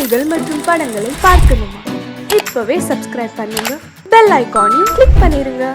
பாடல்கள் மற்றும் படங்களை பார்க்கணுமா? இப்பவே சப்ஸ்கிரைப் பண்ணுங்க, பெல் ஐகானையும் கிளிக் பண்ணிருங்க.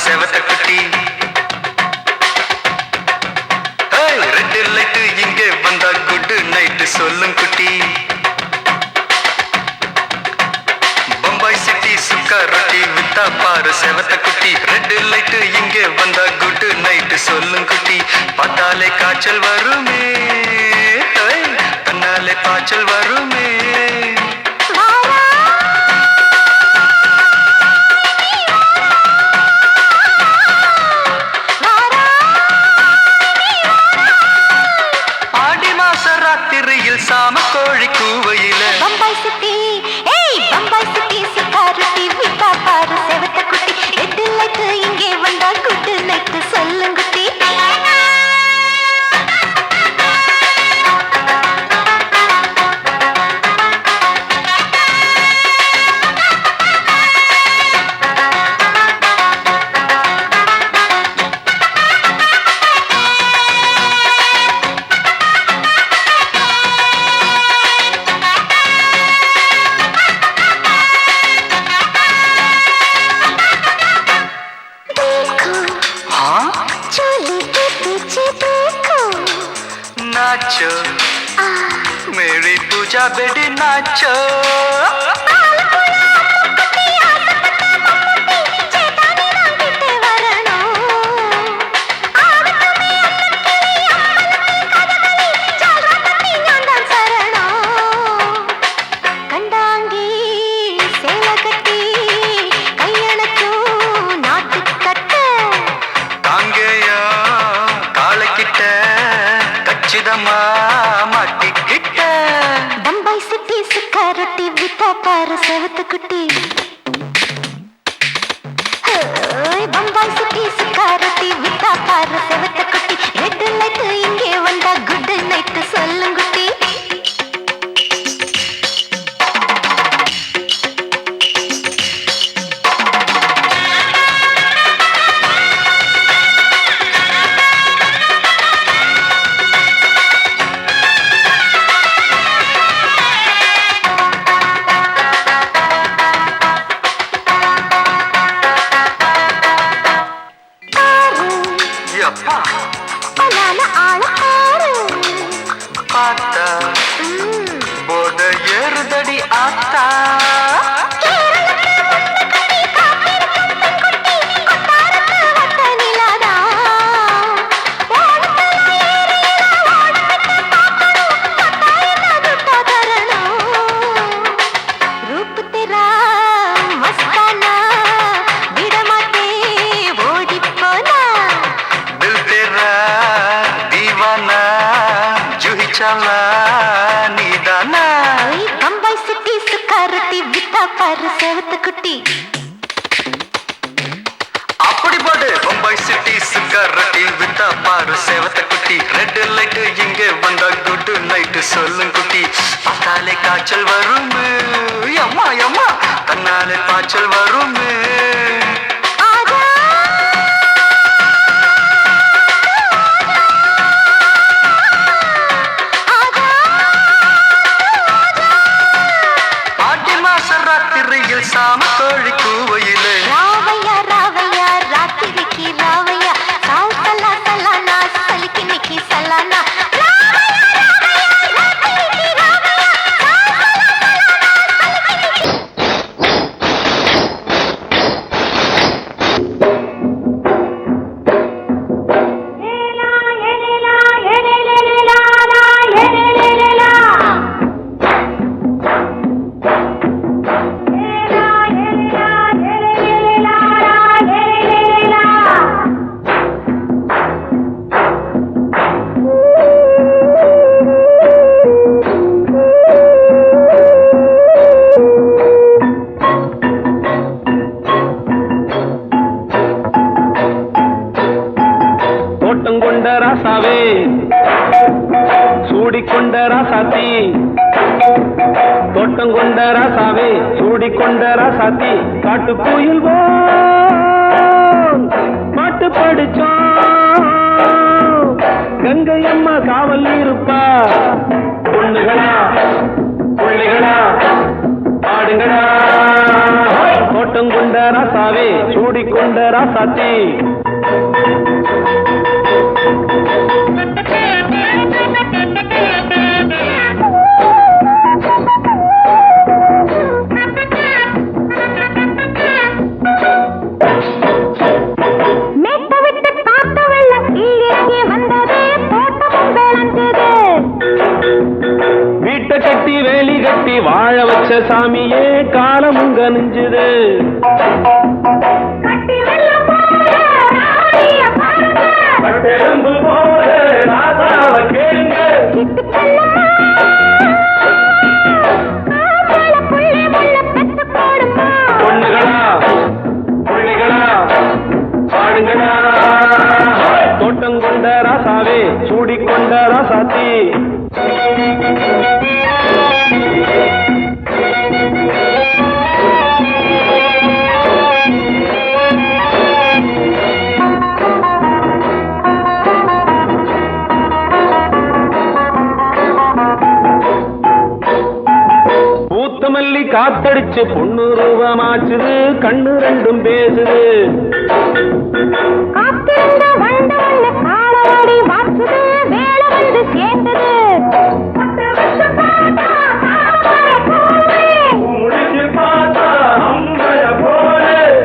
செவத்த குட்டி ரெட் லைட் இங்கே வந்தா குட் நைட் சொல்லும் குட்டி. பம்பாய் சிட்டி சுக்கா ரொட்டி வித்தா பாரு செவத்த குட்டி. ரெட் லைட் இங்கே வந்தா குட் நைட் சொல்லும் குட்டி. பார்த்தாலே காய்ச்சல் வருமே, தன்னாலே பாய்ச்சல் வருமே. சாம கோழி கூவையில பம்பாய் சிட்டி, பம்பாய் சிட்டி சிக்காரட்டி விட்டா பாரு செவத்த குட்டி. ரெட் லைட் இங்கே வந்தா குட் நைட் சொல்லுங்க குட்டி. नाचो मेरी पूजा बेटी नाचो. பம்பாய் சிட்டி சிக்காரட்டி வித்தா பாரு செவத்த குட்டி. பம்பாய் சிட்டி சிக்காரட்டி வித்தா பாரு செவத்த குட்டி. ரெட் லைட் இங்கே வந்தா குட் நைட் சொல்லுங்க குட்டி. பார்த்தா போத ஏறுதடி ஆத்தா. பம்பாய் சிட்டி சுக்காரட்டி வித்தா பாரு செவத்த குட்டி. அப்படி போடு பம்பாய் சிட்டி சுக்காரட்டி வித்தா பாரு செவத்த குட்டி. ரெட் லைட் இங்கே வந்தா குட் நைட் சொல்லும் குட்டி. பார்த்தாலே காய்ச்சல் வருமே, அம்மா அம்மா தன்னாலே பாய்ச்சல் வருமே. சாம கோழி கூவையிலே ராவையா ராவையா ராத்திரிக்கு ராவையா சாவு சல்லா சல்லானா சலிக்கு நிக்கி சல்லானா. ராசாத்தி தோட்டம் கொண்ட ராசாவே சூடிக்கொண்ட ராசாத்தி காட்டு கோயில் பாட்டு படிச்சோம் கங்கை அம்மா காவல் இருப்பா பொண்ணுகளா பிள்ளைகளா ஆடுங்களா தோட்டம் கொண்ட ராசாவே சூடிக்கொண்ட ராசாத்தி வீட்டை கட்டி வேலி கட்டி வாழ வச்ச சாமியே காலம் உங்க நெஞ்சுது பொண்ணுகளா பிள்ளைகளா பாடுங்களா தோட்டம் கொண்ட ராசாவே சூடிக்கொண்ட ராசாத்தி பூத்தமல்லி காத்தடிச்சு பொண்ணு ரூபமாச்சுது கண்ணு ரெண்டும் பேசுது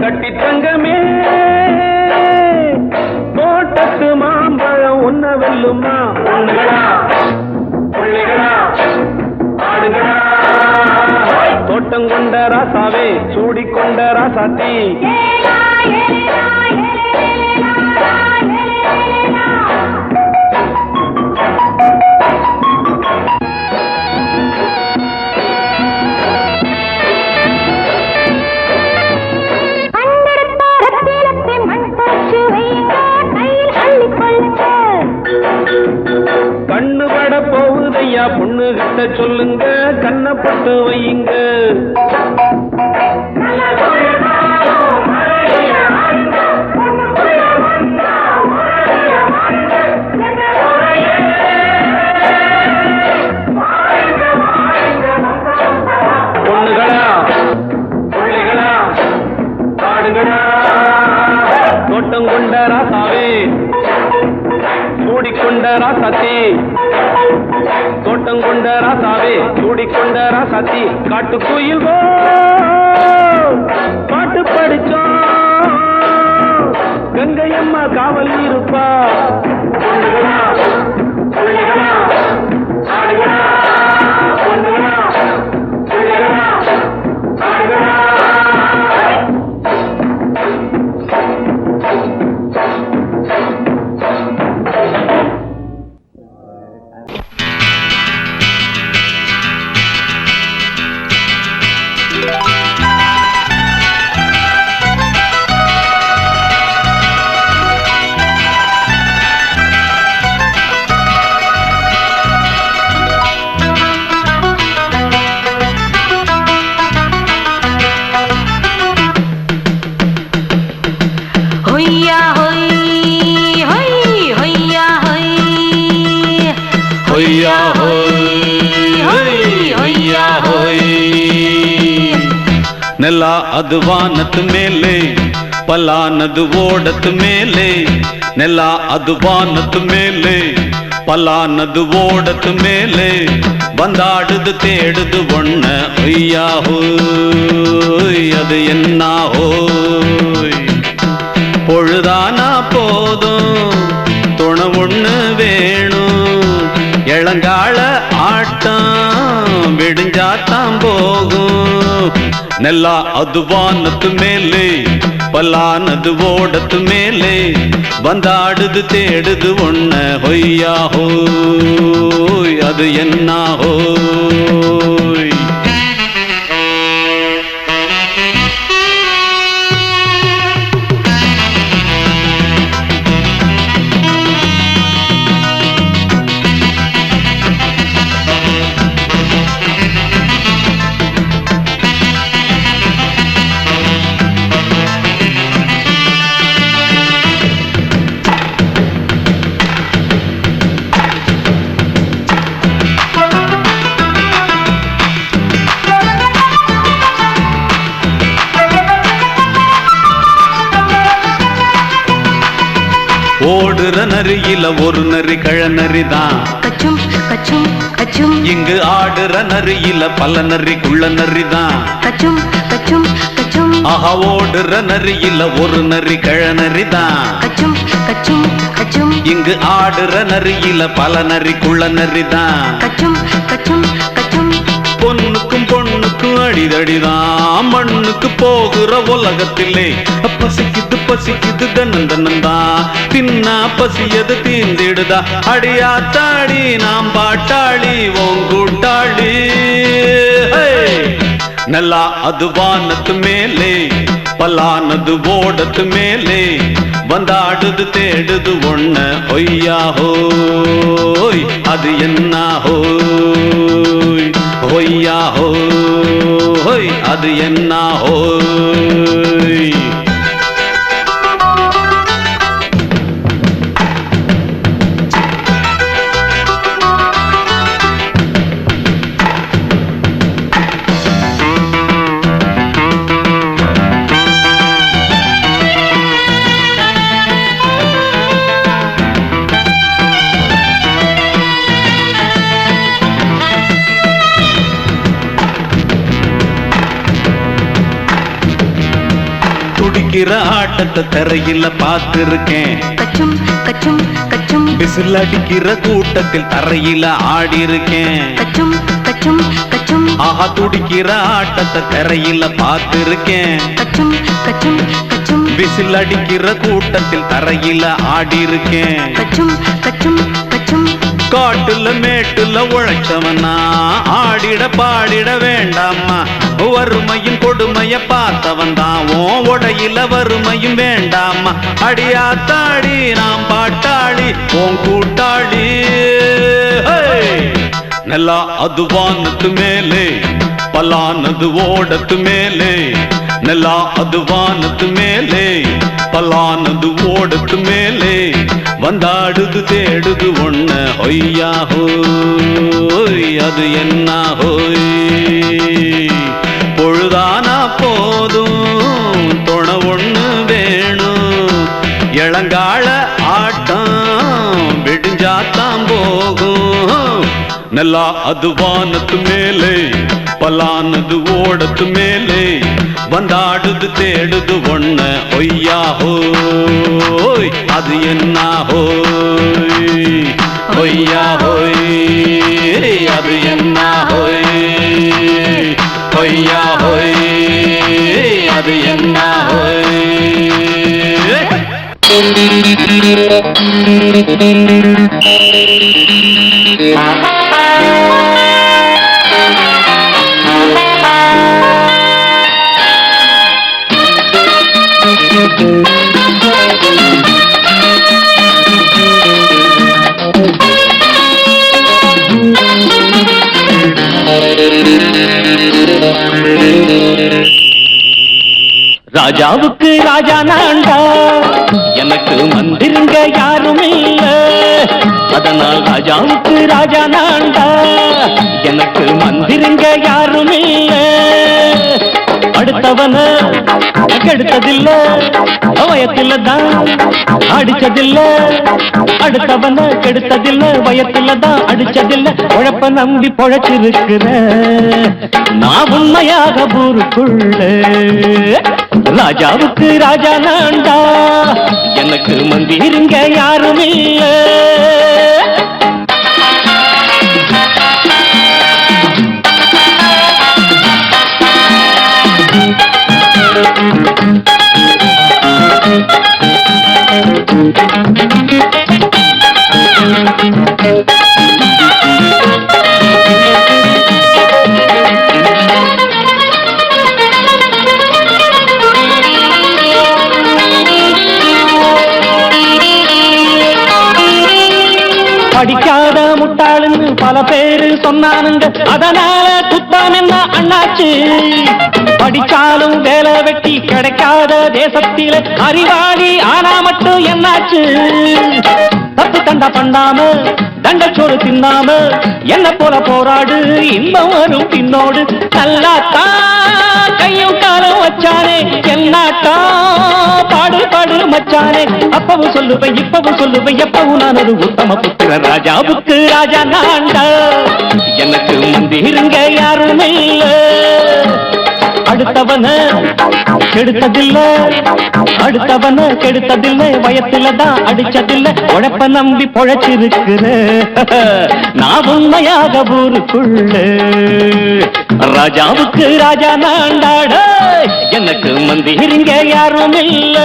கட்டி தங்கமே தோட்டத்து மாம்பழம் உன்ன வெல்லுமா பொண்ணுகளா பிள்ளைகளா ஆடுகளா தோட்டம் கொண்ட ராசாவே சூடிக்கொண்ட ராசாத்தி கண்ணு பட போகுதையா பொண்ணு கிட்ட சொல்லுங்க கண்ணப்பட்டு வையுங்க பொண்ணுகளா பிள்ளைகளா பாடுங்களா தோட்டம் கொண்ட ராசாவே சூடிக்கொண்ட ராசாத்தி தோட்டம் கொண்ட ராசாவே சூடிக்கொண்ட ராசாத்தி காட்டு கோயில் பாட்டு படிச்சோம் கங்கை அம்மா காவல் இருப்பா பொண்ணுகளா பிள்ளைகளா ஆடுகளா பொண்ணுகளா பிள்ளைகளா ஆடுகளா ನೆಲ ಅದು ವಾನದ ಮೇಲೆ ಪಲಾನದು ಓಡದ ಮೇಲೆ ನೆಲ ಅದು ವಾನದ ಮೇಲೆ ಪಲಾನದು ಓಡದ ಮೇಲೆ ಬಂದಾಡುದು தேடுது ஒண்ண ஐயா ஹோய் அது என்ன ஹோய் பொழுதானா போதும் துணை ஒண்ணு வேணும் இளங்கால ஆட்டம் விடிஞ்சாத்தான் போகும் ನೆಲ ಅದು ವಾನದ ಮೇಲೆ ಪಲಾನದು ಓಡದ ಮೇಲೆ ಬಂದಾಡುದು தேடுது ஒண்ண ಹೊಯ್ಯಾ ಹೋಯ್ ಅದು ಎನ್ನ ಹೋಯ್ ஓடுற நரியில ஒரு நரி கழநரிதான். கச்சும் கச்சும் கச்சும் இங்கு ஆடுற நரியில பல நரி குள்ள நரிதான். கச்சும் கச்சும் கச்சும் ஆஹா ஓடுற நரியில ஒரு நரி கழநரிதான். கச்சும் கச்சும் கச்சும் இங்கு ஆடுற நரியில பல நரி குள்ள நரிதான். கச்சும் கச்சும் கச்சும் பொண்ணுக்கும் பொண்ணுக்கும் அடிதடிதான். மண்ணுக்கு போகிற உலகத்திலே பசிக்குது பசிக்குது தன்னந்தன்னந்தான். தின்னா பசியது தீர்ந்திடுதா. அடியாத்தாடி நாம் பாட்டாளி ஓங்கூட்டாளி. நல்லா அது வானத்து மேலே பலானது ஓடத்து மேலே வந்தாடுது தேடுது ஒண்ண ஒய்யா ஹோய் அது என்ன ஹோய் ஒய்யா ஹோய் அது என்ன ஹோய். துடிக்கிற ஆட்டத்தை தரையில பார்த்திருக்கேன். கச்சும் கச்சும் கச்சும் விசில் அடிக்கிற கூட்டத்தில் தரையில ஆடி இருக்கேன். கச்சும் கச்சும் கச்சும் ஆஹா துடிக்கிற ஆட்டத்தை தரையில பார்த்திருக்கேன். கச்சும் கச்சும் கச்சும் விசில் அடிக்கிற கூட்டத்தில் தரையில ஆடி இருக்கேன். கச்சும் கச்சும் கச்சும் காட்டுல மேட்டுல உழைச்சவனா ஆடிட பாடிட வேண்டாமா. வறுமையும் கொடுமைய பார்த்தவன் தான் உன் உடையில வறுமையும் வேண்டாமா. அடியாத்தாடி நாம் பாட்டாளி உன் கூட்டாளி. நல்லா அது வானத்து மேலே பலானது ஓடத்து மேலே. நல்லா அது வானத்து மேலே பலானது ஓடத்து மேலே வந்தாடுது தேடுது ஒண்ண ஒய்யா ஹோய் அது என்ன ஹோய். பொழுதானா போதும் துணை ஒண்ணு வேணும். இளங்கால ஆட்டம் விடிஞ்சாத்தான் போகும். நல்லா அது வானத்து மேலே பலானது ஓடத்து மேலே வந்தாடுது தேடுது ஒண்ண ஒய்யா ஹோய் அது என்ன ஹோய் ஒய்யா ஹோய் அது என்ன ஹோய் ஒய்யா ஹோய் அது என்ன ஹோய். ராஜாவுக்கு ராஜா நான்டா எனக்கு மந்திருங்க யாரும் இல்ல. அதனால் ராஜாவுக்கு ராஜா நான்டா எனக்கு மந்திருங்க யாரும் இல்ல. அடுத்தவன கெடுத்ததில்ல வயத்துல தான் அடிச்சதில்ல. அடுத்தவன கெடுத்ததில்ல வயத்துல தான் அடிச்சதில்ல. உழைப்ப நம்பி பொழைச்சிருக்கிற நான் உண்மையாக ஊருக்குள்ள. ராஜாவுக்கு ராஜா நான்டா எனக்கு மந்திருங்க யாரும் இல்ல. படிக்காத முட்டாளுன்னு பல பேரு சொன்னானுங்க. அதனால குத்தம் என்ன அண்ணாச்சு. படிச்சாலும் வேலை வெட்டி கிடைக்காத தேசத்தில அறிவாளி ஆனா மட்டும் என்னாச்சு. தப்பு தண்டா பண்ணாம தண்டச்சோறு தின்னாம என்ன போல போராடு இன்பம் வரும் பின்னோடு. நல்லாத்தான் கையும் காலம் வச்சானே என்னாட்டா பாடு பாடு மச்சானே அப்பவும் சொல்லுவேன் இப்பவும் சொல்லுவேன் எப்பவும் நான் ஒரு உத்தம புத்திர ராஜாவுக்கு ராஜா நான்டா எனக்கு முந்திருங்க யாரும் இல்ல அடுத்தவன கெடுத்ததில்லை அடுத்தவன கெடுத்ததில்லை வயத்துலதான் அடிச்சதில்லை உழைப்ப நம்பி பொழைச்சிருக்கிற நான் உண்மையாக ஊருக்குள்ள ராஜாவுக்கு ராஜா நான்டாட எனக்கு மந்திரிங்க யாரும் இல்ல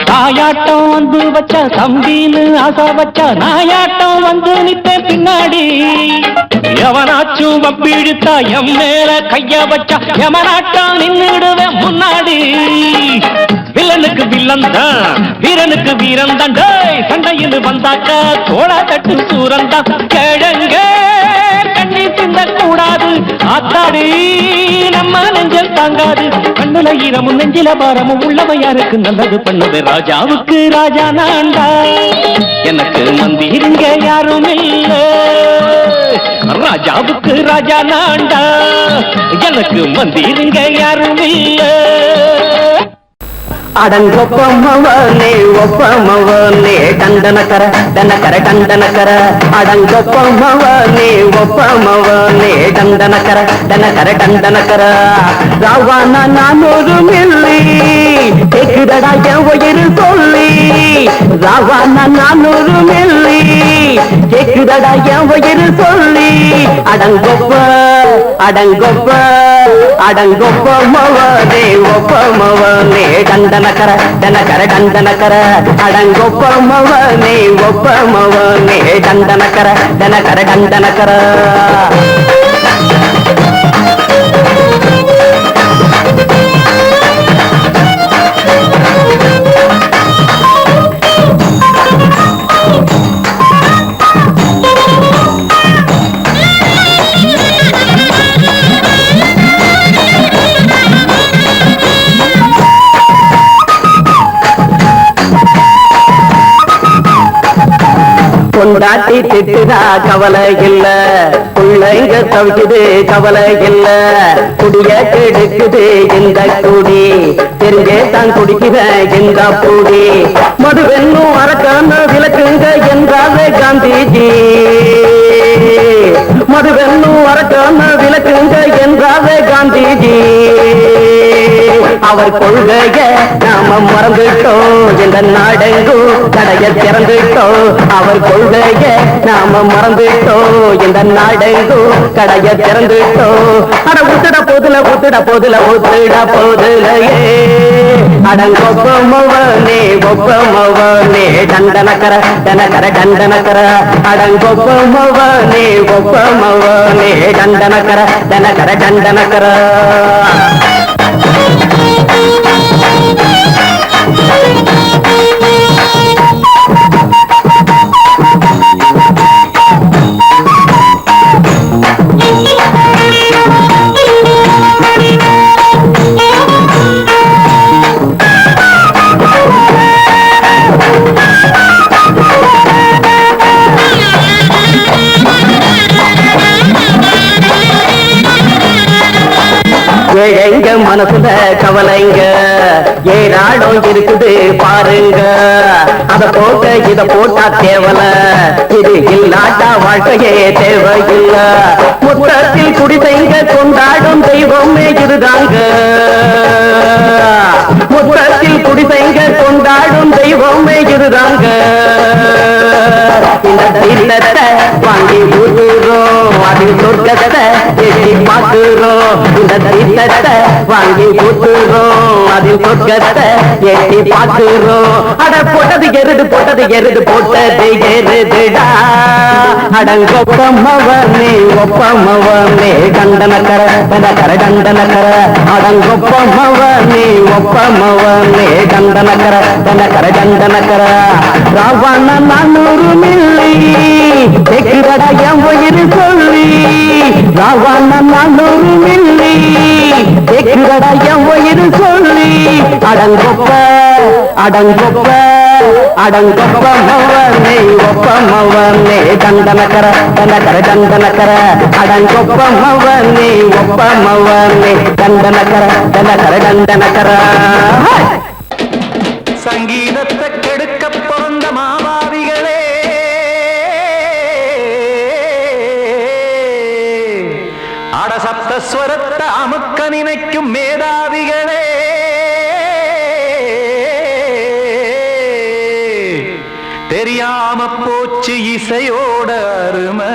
தாயாட்டம் வந்து வச்ச தம்பின்னு ஆசை வச்ச நாயாட்டம் வந்து நித்தேன் பின்னாடி எவனாச்சும் வப்பிழுத்தா எம் மேல கைய வச்சா எவனாட்டம் நின்னுடுவேன் முன்னாடி வில்லனுக்கு வில்லன் தான் வீரனுக்கு வீரன் தான் சண்டையில் வந்தாக்க தோடா தட்டு சூரன் தான் கிழங்க கண்ணி சிந்த கூடாது ஆத்தாடி நம்ம நெஞ்சல் தாங்காது கண்ணுல ஈரமும் நெஞ்சில பாரமும் உள்ளவன் யாருக்கு நல்லது பண்ணது ராஜாவுக்கு ராஜா நான்டா எனக்கு மந்திரிங்க யாரும் இல்ல ராஜாவுக்கு ராஜா நான்டா எனக்கு மந்திரிங்க யாரும் இல்ல அடங்கொப்பமவனே ஒப்பமவனே டண்டனக்கர டனக்கர டண்டனக்கர அடங்கொப்பமவனே ஒப்பமவனே டண்டனக்கர டனக்கர டண்டனக்கர ராவானா நான் ஒரு மில்லி கேக்குதடா என் உயிர் சொல்லி ராவானா நான் ஒரு மில்லி கேக்குதடா என் உயிர் சொல்லி அடங்கொப்ப அடங்கொப்ப அடங்கொப்பமவனே ஒப்பமவனே டண்டனக்கர டனக்கர டண்டனக்கர அடங்கொப்பமவனே ஒப்பமவனே டண்டனக்கர டனக்கர டண்டனக்கர கொண்டாட்டி திட்டுதா கவலை இல்ல பிள்ளைங்க தவிக்குது கவலை இல்ல குடிய கெடுக்குது இந்த குடி தெரிஞ்சே தான் குடிக்கிற இந்த பூடி மதுவென்னும் அரக்கான விளக்குங்க என்றாவே காந்திஜி மதுவென்னும் அரக்கான விளக்குங்க என்றாவே காந்திஜி அவர் கொள்கைய நாம மறந்துட்டோம் இந்த நாடெங்கும் கடைய திறந்துட்டோம் அவர் கொள்கைய நாம மறந்துட்டோம் இந்த நாடெங்கும் கடைய திறந்துட்டோம் அட ஊத்துட போதுல ஊத்துட போதுல ஊத்துட போதுலையே அடங்கொப்பமவனே ஒப்பமவனே டண்டனக்கர டனக்கர டண்டனக்கர அடங்கொப்பமவனே ஒப்பமவனே டண்டனக்கர டனக்கர டண்டனக்கர எங்க மனசுல கவலைங்க ஏராளம் இருக்குது பாருங்க அத போட்ட இத போட்டா தேவல இது இல்லாட்டா வாழ்க்கையே தேவையில்ல முத்தத்தில் குடிசைங்க கொண்டாடும் தெய்வமே இதுதாங்க முத்தத்தில் குடிசைங்க கொண்டாடும் தெய்வமே இதுதாங்க இந்த தீர்த்தத்தை வாங்கி ஊத்துறோம் அது சொர்க்கத்தை எட்டி பார்க்கிறோம் இந்த தீர்த்தத்தை வாங்கி ஊத்துறோம் அதில் சொர்க்கத்தை எட்டி பார்க்கிறோம் அட போட்டது எருது போட்டது எருது போட்டது எருதுடா அடங்கொப்பமவனே ஒப்பமவனே கண்டனக்கர கர கண்டனக்கர அடங்கொப்பமவனே ஒப்பமவனே கண்டனக்கர கர கண்டனக்கர ராவண 400 மில்லி எக்குதடா என் உயிர் சொல்லி ராவண 400 மில்லி எக்குதடா என் உயிர் சொல்லி அடங்கொப்ப அடங்கொப்ப அடங்கொப்பமவனே ஒப்பமவனே கண்டனக்கர கண்டனக்கர அடங்கொப்பமவனே ஒப்பமவனே கண்டனக்கர கண்டனக்கர சங்கீதத்தை கெடுக்க பிறந்த மாவாதிகளே அடசப்தஸ்வரத்தை அமுக்க நினைக்கும் மேதாவிகளே தெரியாம போச்சு இசையோட அருமை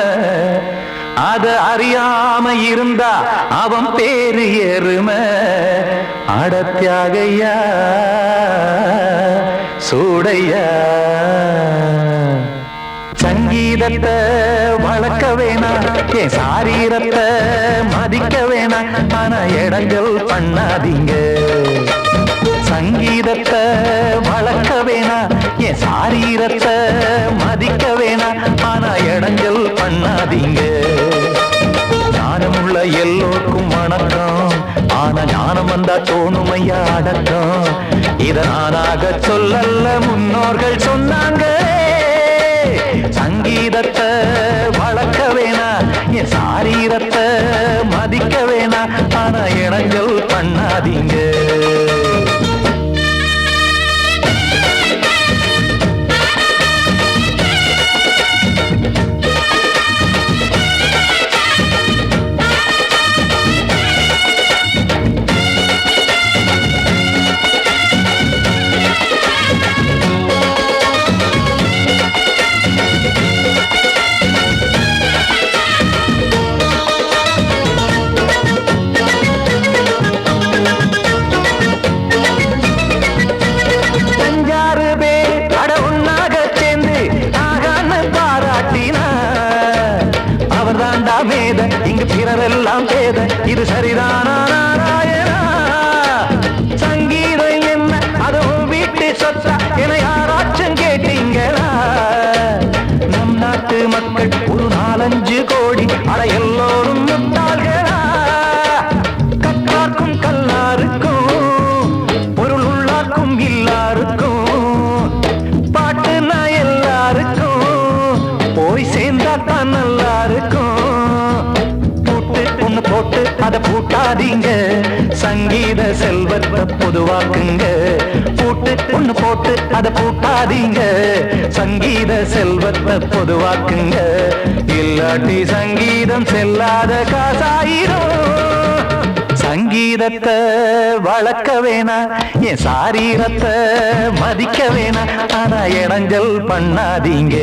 அத அறியாம இருந்தா அவன் பேரு எருமை அடத்தியாகையா சூடையா சங்கீதத்தை வளர்க்க வேணாம் என் சாரீரத்தை மதிக்க வேணாம் ஆனா இடங்கள் பண்ணாதீங்க சங்கீதத்தை வளர்க்க வேணாம் என் சாரீரத்தை மதிக்க வேணாம் ஆனா இடங்கள் பண்ணாதீங்க ஞானமுள்ள எல்லோருக்கும் வணக்கம் ஆனா ஞானம் வந்தா தோணுமையா அடக்கம் இத நானாக சொல்லல்ல முன்னோர்கள் சொன்னாங்க சங்கீதத்தை வளர்க்க வேணா என் சாரீரத்தை மதிக்க வேணா ஆனா இடங்கள் பண்ணாதீங்க இங்கு பிறரெல்லாம் பேத இது சரிதானா நாராயணா சங்கீதம் என்ன அதுவும் வீட்டு சொத்தா என யாராச்சும் கேட்டீங்களா நம் நாட்டு மக்கள் ஒரு 4-5 கோடி அட எல்லோரும் முட்டாள்களா கற்றார்க்கும் கல்லாருக்கும் பொருள் உள்ளார்க்கும் இல்லாருக்கும் பாட்டுனா எல்லாருக்கும் போய் சேர்ந்தா தான் நல்லா இருக்கும் போட்டு அத பூட்டாதீங்க சங்கீத செல்வத்தை பொதுவாக்குங்க பூட்டு ஒண்ணு போட்டு அத பூட்டாதீங்க சங்கீத செல்வத்தை பொதுவாக்குங்க இல்லாட்டி சங்கீதம் செல்லாத காசாயிரும் சங்கீதத்தை வளர்க்க வேணா என் சாரீரத்தை மதிக்க வேணா ஆனா இடைஞ்சல் பண்ணாதீங்க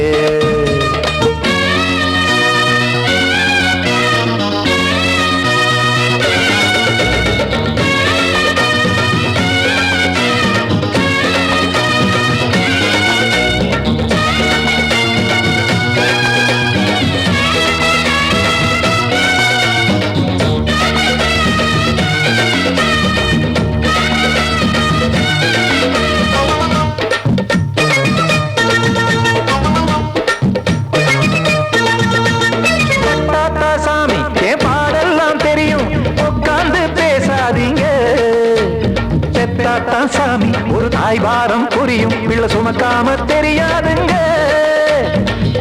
சாமி ஒரு தாய் பாரம் புரியும் பிள்ளை சுமக்காம தெரியாதுங்க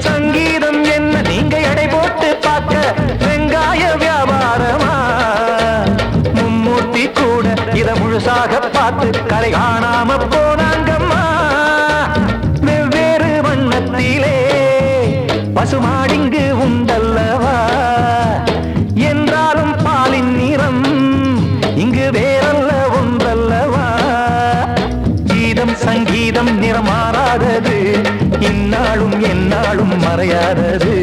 சங்கீதம் என்ன நீங்க எடை போட்டு பார்க்க வெங்காய வியாபாரமா மும்மூர்த்தி கூட இத முழுசாக பார்த்து கரை காணாம போனாங்கம்மா வெவ்வேறு வண்ணத்திலே பசுமாடிங்கு உண்டல்லவா என்றாலும் பாலின் நிறம் இங்கு வேறல்ல ஒன்றல்லவா சங்கீதம் நிறமாறாதது இந்நாளும் எந்நாளும் மறையாதது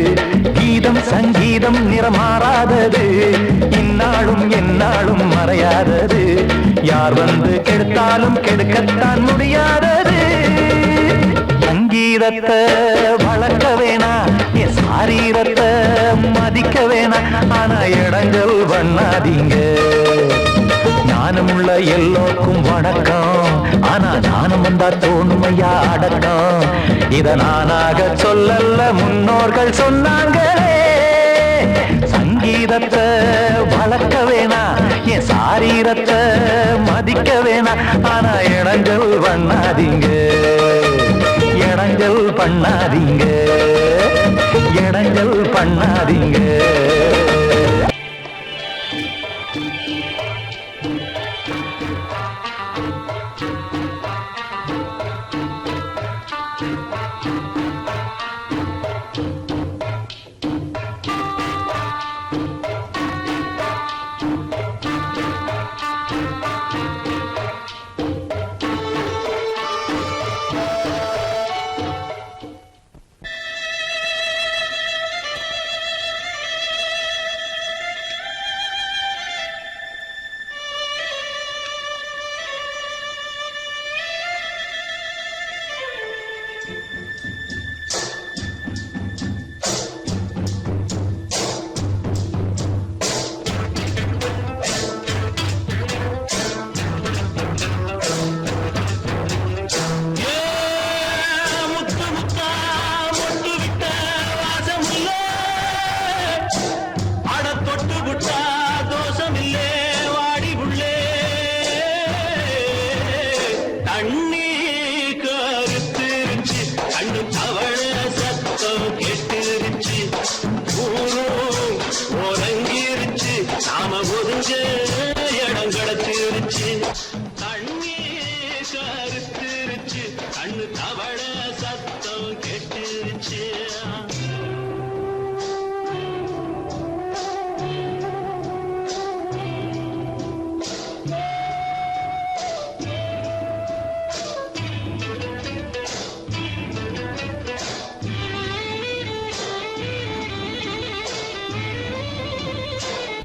கீதம் சங்கீதம் நிறமாறாதது இந்நாளும் எந்நாளும் மறையாதது யார் வந்து கெடுத்தாலும் கெடுக்கத்தான் முடியாதது சங்கீதத்தை வளர்க்க வேணா என் சாரீர சாரீரத்தை மதிக்க வேணாம், ஆனா இடங்கள் பண்ணாதீங்க. ஞானமுள்ள எல்லோருக்கும் வணக்கம், ஆனா ஞானம் வந்தா தோணுமையா அடக்கம். இத நானாக சொல்லல, முன்னோர்கள் சொன்னாங்களே. சங்கீதத்தை வளர்க்க வேணா, என் சாரீரத்தை மதிக்க வேணா, ஆனா இடங்கள் பண்ணாதீங்க, இடங்கள் பண்ணாதீங்க, இடங்கள் பண்ணாதீங்க.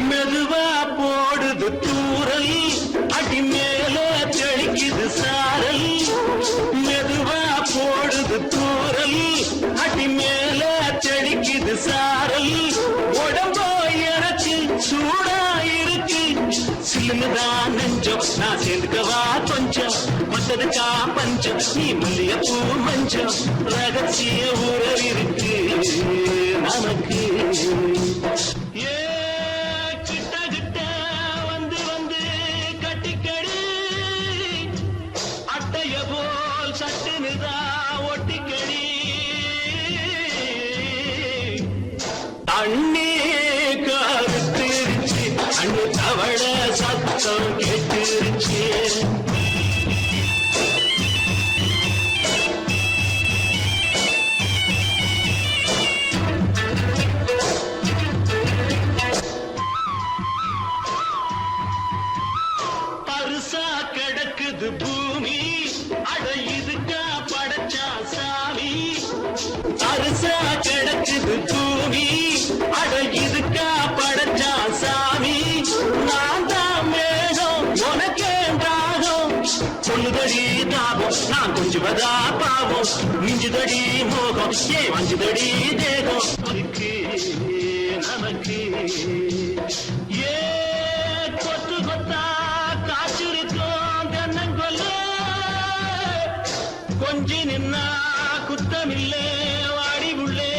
மெதுவா போடுது தூரல், அடி மேல தெளிக்குது சாரல். மெதுவா போடுது தூரல், அடி மேல தெளிக்குது சாரல். உடம்போ எனக்கு சூடா இருக்கு, சில்லுதான் நெஞ்சம், நான் சேர்ந்துக்கவா கொஞ்சம். மத்ததுக்கா பஞ்சம், நீ மல்லிய பூ மஞ்சம். ரகசிய உறவு இருக்கு நமக்கு. அண்ணே கருத்திருச்சு, அண்ணு தவள சத்தம் கேட்டுருச்சு. பரிசா கிடக்குது பூமி, அட இதுக்கா படைச்சா சாமி. பரிசா கிடக்குது பூமி, அட இதுக்கா படைச்சா சாமி. நான் தான் மேகம், உனக்கே தாகம். சொல்லுதடி தாபம், நான் கொஞ்சுவதா பாவம். மிஞ்சுதடி மோகம், ஏன் வஞ்சுதடி தேகம். அதுக்கு நமக்கு ஏ கொத்து கொத்தா காய்ச்சிருக்கோம் தென்னங்கொல்ல. கொஞ்சி நின்னா குத்தமில்லே வாடி உள்ளே.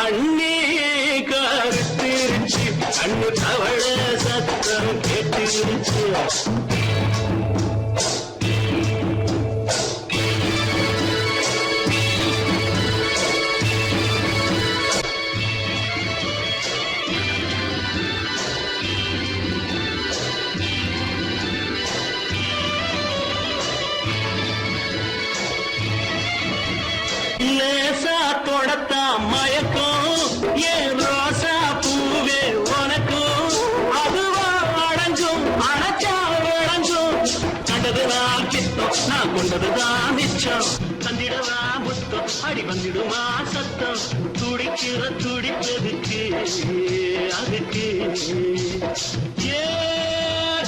அண்ணே கருத்திருச்சு, அண்ணு தவள சத்தம் கேட்டுருச்சு. லேசா தொடத்தா மயக்கம், ஏன் ரோசா பூவே உனக்கும். அதுவா அடைஞ்சும் அணைச்சா விளைஞ்சும். கண்டதுதான் கித்தம், நான் கொண்டதுதான் மிச்சம். தந்திடவா முத்தம், அடி வந்திடுமா சத்தம். துடிக்கிற துடிப்பதுக்கு அதுக்கு ஏ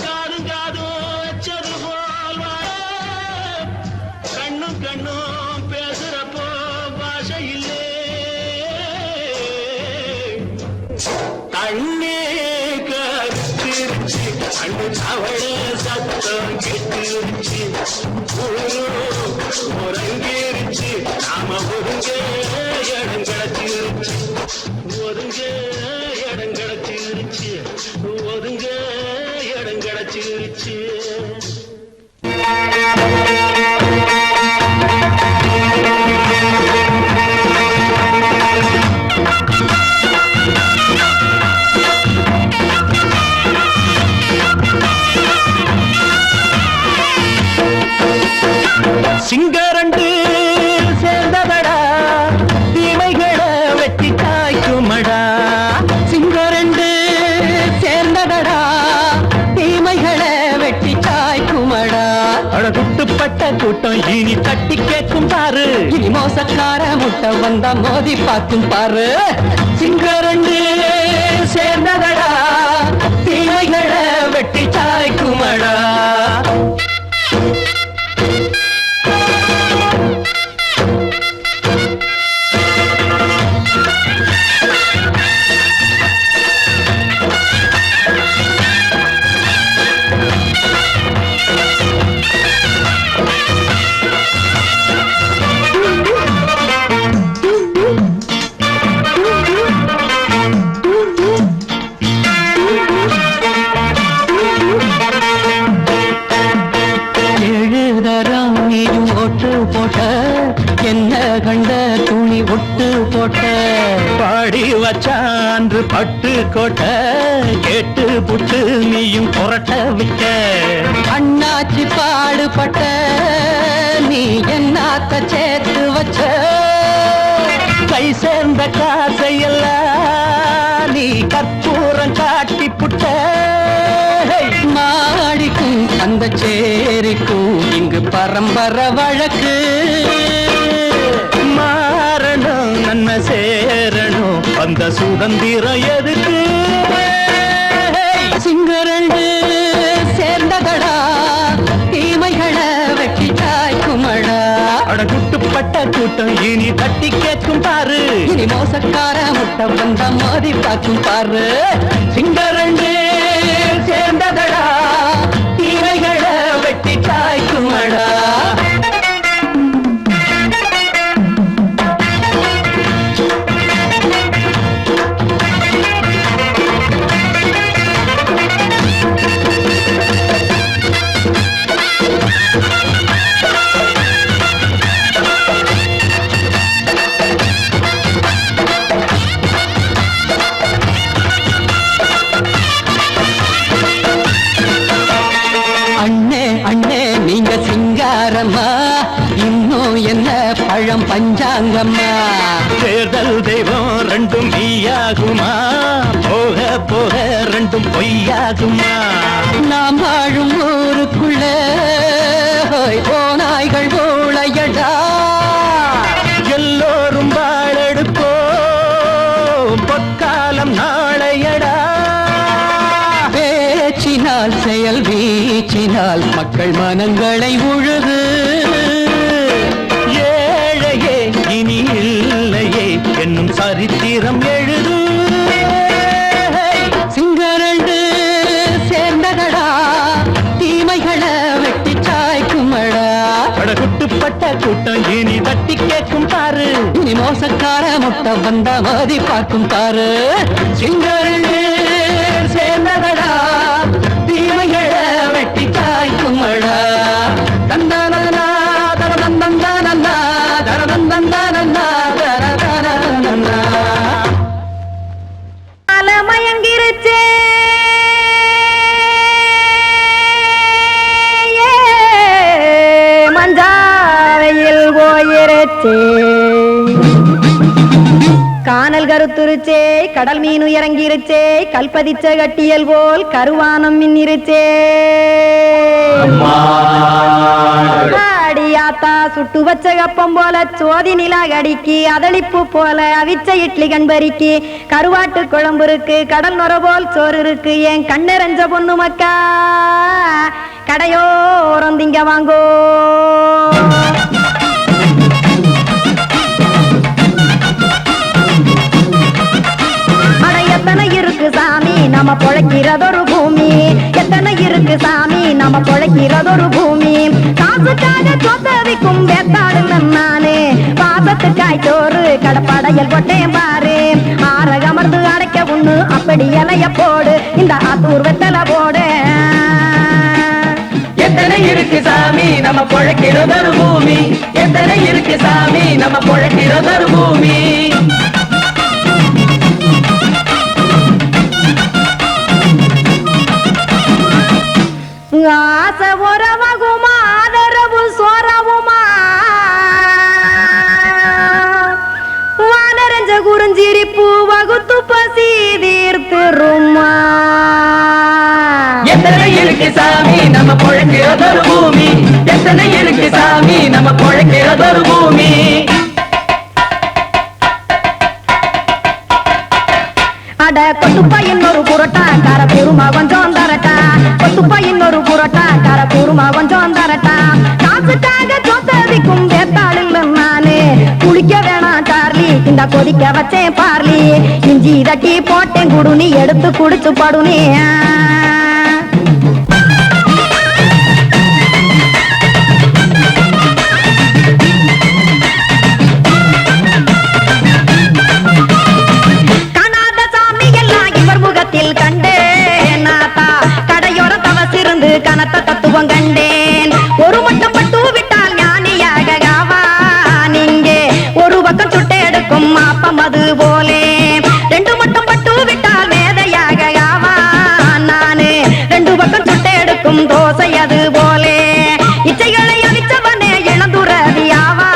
காதும் காதும் வச்சது போல் கண்ணும் கண்ணும் பேசுறப்போ பாஷையில் அவள சத்தம் கெட்டுருச்சு உறங்கிருச்சு நாம ஒருங்க இடம் கிடச்சிருச்சு ஒருங்க இடம் கிடச்சிருச்சு ஒருங்க இடம் கிடச்சிருச்சு சிங்கரண்டு சேர்ந்ததடா தீமைகளை வெட்டி காய்க்குமடா சிங்கரண்டு சேர்ந்ததடா தீமைகளை வெட்டி காய்க்குமடா அழகுட்டுப்பட்ட கூட்டம் இனி தட்டி கேட்கும் பாரு இனி மோசக்கார முட்டை வந்தா மோதி பார்க்கும் பாரு சிங்கரண்டு சேர்ந்ததடா தீமைகளை வெட்டி காய்க்குமடா என்ன கண்ட துணி ஒட்டு போட்ட பாடி வச்சான்று பட்டு கோட்ட கேட்டு புட்டு நீயும் புரட்ட விட்ட அண்ணாச்சி பாடுபட்ட நீ என்னாத்த சேர்த்து வச்ச கை சேர்ந்த காசையெல்லாம் நீ கற்பூரம் காட்டி புட்ட மாடிக்கும் அந்த சேரிக்கும் இங்கு பரம்பரை வழக்கு மாறணும் நன்மை சேரணும் அந்த சுதந்திரம் எதுக்கு சிங்கரண்டு சேர்ந்ததடா தீமைகளை வெட்டி காய்க்குமடா அடகுட்டுப்பட்ட கூட்டம் இனி தட்டி கேட்கும் பாரு இனி மோசக்கார முட்டை வந்த மோதி பார்க்கும் பாரு சிங்கரண்டு சேர்ந்ததடா தீமைகளை வெட்டி காய்க்குமடா இன்னும் என்ன பழம் பஞ்சாங்கம்மா தேர்தல் தெய்வம் ரெண்டும் மெய்யாகுமா போக போக ரெண்டும் பொய்யாகுமா நாம் வாழும் ஊருக்குள்ள போனாய்கள் போளையடா எல்லோரும் வாழெடுப்போ பொற்காலம் நாளையடா பேச்சினால் செயல் வீச்சினால் மக்கள் மனங்களை உழுது ஏழையே இனி இல்லையே என்னும் சரித்திரம் எழுது சிங்கரண்டு சேர்ந்ததடா தீமைகளை வெட்டி சாய்க்குமடா அடகுட்டுப்பட்ட கூட்டம் இனி தட்டி கேட்கும் பாரு இனி மோசக்கார முட்டை வந்த மோதி பார்க்கும் பாரு சிங்கரண்டு சேர்ந்ததடா தீமைகளை வெட்டி காய்க்குமடா தந்தானா தரதந்தந்தானா தரதந்தந்தானா தரதந்தந்தானா மயங்கிருச்சே மஞ்சாவையில் போயிருச்சே கானல் கருத்துருச்சே கடல் மீன் இறங்கிருச்சே கல்பதிச்ச கட்டியல் போல் கருவானம் மின்னிருச்சே ஆடியாத்தா சுட்டு வச்ச கப்பம் போல சோதி நிலா கடிக்கு அதளிப்பு போல அவிச்ச இட்லி கண்பறிக்கு கருவாட்டு குழம்பு இருக்கு கடல் நுர போல் சோறு இருக்கு என் கண்ணெரஞ்ச பொண்ணு மக்கா கடையோரம் திங்க வாங்கோ எத்தனை இருக்கு சாமி நம்ம பொழைக்கிறதொரு பூமி எத்தனை இருக்கு இருக்கு சாமி நம்ம பொழைக்கிறதொரு பூமி காசுக்காக சொத்தவிக்கும் வேத்தாடுங்க நானு பாசத்துக்காய் சோறு கடப்படையல் போட்டேன் பாரு ஆற அமர்ந்து அடைக்க ஒண்ணு அப்படி இலைய போடு இந்த ஆத்தூர் வெத்தலை போடு எத்தனை இருக்கு சாமி நம்ம பொழைக்கிறதொரு பூமி எத்தனை இருக்கு சாமி நம்ம பொழைக்கிறதொரு பூமி ஆசை உறவகுமா ஆதரவு சோறவுமா வானரஞ்ச குறிஞ்சிரிப்பு வகுத்து பசி தீர்த்துருமா எத்தனை இருக்கு சாமி நம்ம பொழைக்கிறதொரு பூமி எத்தனை இருக்கு சாமி நம்ம பொழைக்கிறதொரு பூமி அட கொத்துப்பா இன்னொரு புரோட்டா கார குருமா கொஞ்சம் தரட்டா கொத்துப்பா இன்னொரு புரோட்டா கார குருமா கொஞ்சம் தரட்டா காசுக்காக சொத்தவிக்கும் வேத்தாள் இல்ல நானு குளிக்க வேணாம் சார்லி இந்த கொதிக்க வச்சேன் பார்லி இஞ்சி தட்டி போட்டேன் குடுனி எடுத்து குடிச்சு படுனி கண்டேன் நாத்தா கடையோர தவசிருந்து கனத்த தத்துவம் கண்டேன் ஒரு மட்டும் பட்டு விட்டால் ஞானியாக நீங்கே ஒரு பக்கம் சுட்டு எடுக்கும் மாப்பம் அது போலே ரெண்டு மட்டும் பட்டு விட்டால் மேதையாக நானு ரெண்டு பக்கம் சுட்டு எடுக்கும் தோசை அது போலே இச்சைகளை அவிச்சவனே இளந்துறவியாவா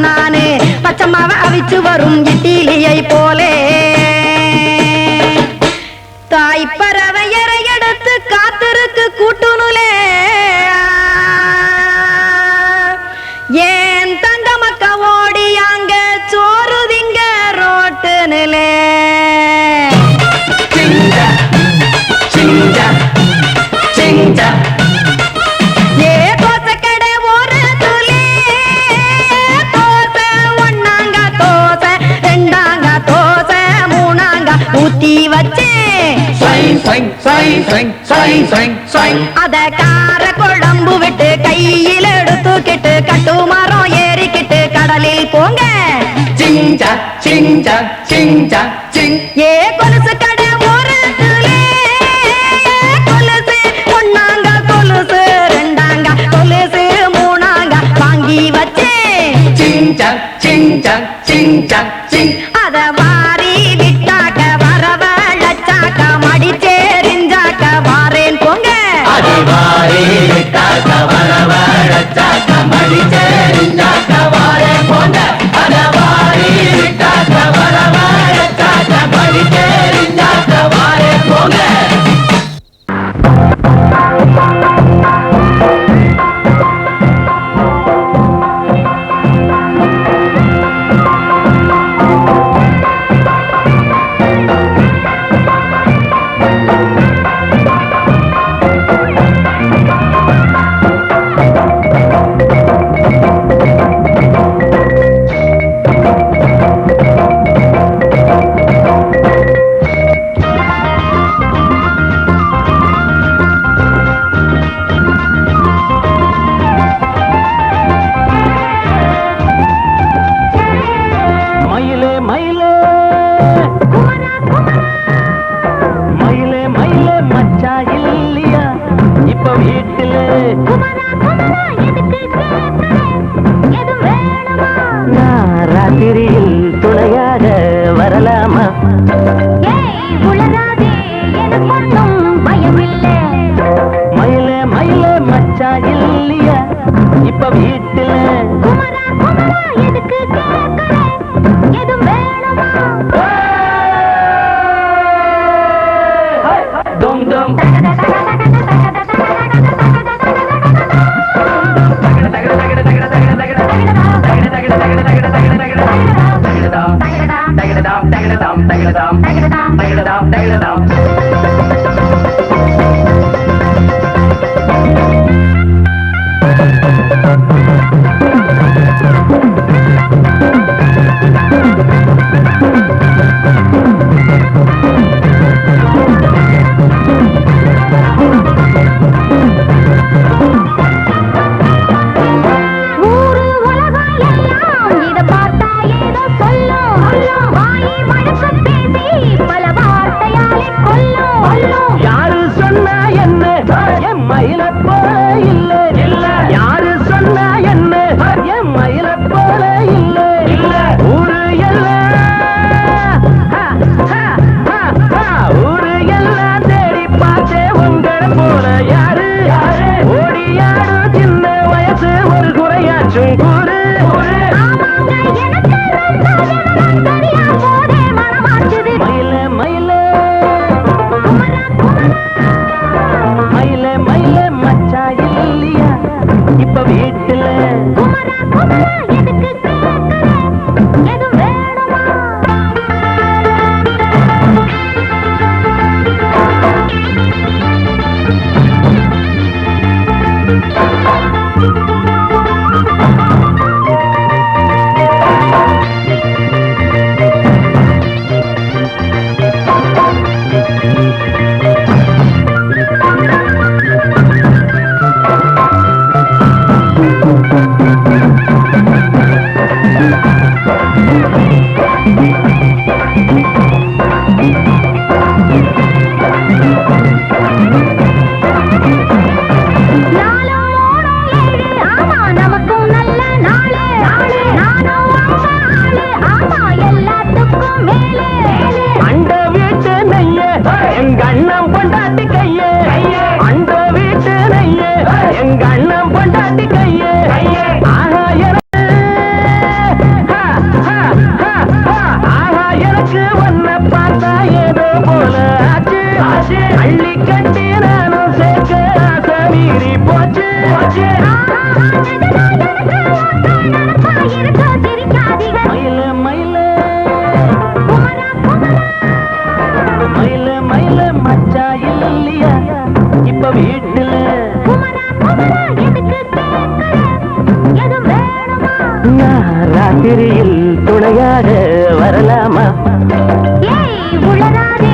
நானு பச்சமாவ அவிச்சு வரும் இட்டிலியை போலே தாய் பறவையரை எடுத்து காத்திருக்கு கூட்டுனுலே ஏன் தங்க மக்க ஓடி அங்க சோறுதிங்க ரோட்டு நிலே ஏ தோசை கடை ஒரு துளி தோசை ஒன்னாங்க தோசை ரெண்டாங்க தோசை மூணாங்க ஊத்தி வச்சே அத கார குழம்பு விட்டு கையில் எடுத்துக்கிட்டு கட்டு மரம் ஏறிக்கிட்டு கடலில் போங்க ஏ கொலுசு கடை ஒரு கொலுசு ஒன்னாங்க கொலுசு ரெண்டாங்க கொலுசு மூணாங்க வாங்கி வச்சே அத வாரி விட்டாக்க வரவழைச்சாக்க மடிச்சேரிஞ்சாக்க வாரேன் போங்க ராத்திரியில் துணையாக வரலாமா மயிலே மயிலே மச்சா இல்லையா இப்ப வீட்டுல dum dum ஊரு எல்லாம் தேடி பார்த்தே உங்களை போல யாரு ஓடியாடு சின்ன வயசு ஒரு குறையாச்சும் கூறு மயில மயில மயில மயில மச்சா இல்லையா இப்ப வீட்டுல அண்ட வீட்டு நெய்ய எங்க அண்ணன் பொண்டாட்டி கையே அண்ட வீட்டு நெய்ய எங்க அண்ணன் பொண்டாட்டி கையே ஆஹா எனக்கு ஒன்ன பார்த்தா ஏதோ போல ஆச்சு அள்ளி கட்டி நானும் சேர்க்க ஆசை மீறி போச்சு மயில மயில மயில மயில மச்சா இல்லையா இப்ப வீட்டுல நான் ராத்திரியில் துணையாக வரலாமா உளராதே